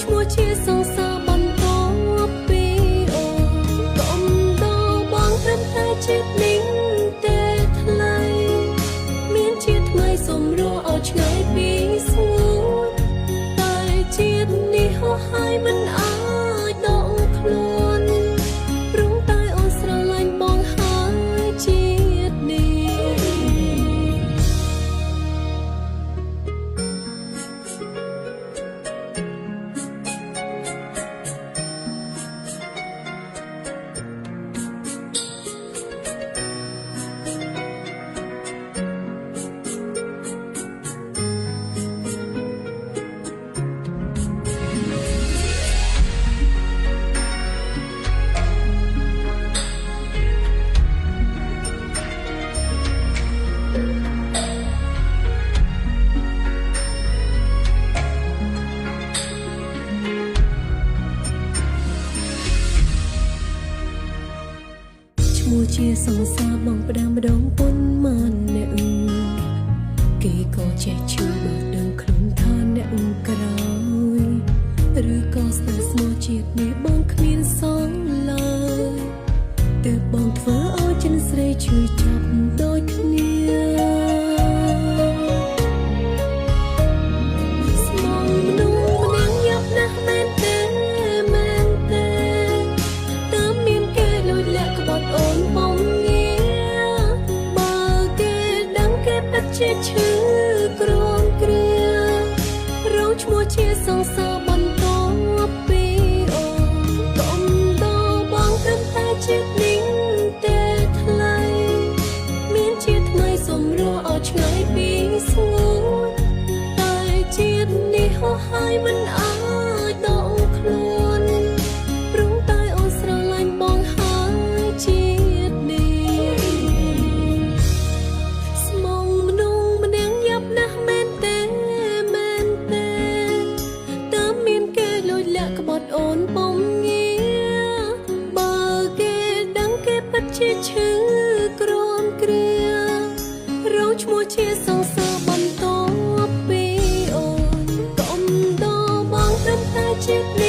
ឈ្មោះជាសង្សារបន្តពីអូកុំដល់បងត្រឹមតែជាតិនេះទេថ្លៃមានជាតិថ្មីសម្រួលឲ្យឆ្ងាយពីស្ងួតតែជាតិនេះហោះហើយមិនអាចដកខ្លួនព្រមតែអូនស្រឡាញ់បងហើយជាតិនេះឈ្មោះជាសង្សារបងផ្ដាំម្ដងពុនមកអ្នកគេក៏ចេះឈឺបើដឹងខ្លួនថាអ្នកក្រោយឬក៏ស្នេហ៍ស្មោះជាតិនេះបងគ្មានសងឡើយទើបបងធ្វើឲ្យចិនស្រីឈឺចាប់ដូចគ្នាស្មងមនុស្សម្នាក់យ៉ាប់ណាស់មែនទេមែនទេតាមមានគេលួចលាក់ក្បត់អូនបងងារបើគេដឹងគេពិតជាឈឺក្រំគ្រារងឈ្មោះជាសង្សារបន្តពីអូកុំដល់បងត្រឹមតែជាតិនេះទេថ្លៃមានជាតិថ្មីសម្រួលឲ្យឆ្ងាយពីស្ងួតតែជាតិនេះហោះហើយមិនអាចដកខ្លួនព្រមតែអូនស្រឡាញ់បងហើយជាតិនេះស្មងមនុស្សម្នាក់យ៉ាប់ណាស់មែនទេមែនទេតាមមានគេលួចលាក់ក្បត់អូនបងងារបើគេដឹងគេពិតជាឈឺក្រំគ្រារងឈ្មោះជាសង្សារបន្តពីអូនកុំដល់បងត្រឹមតែជាតិ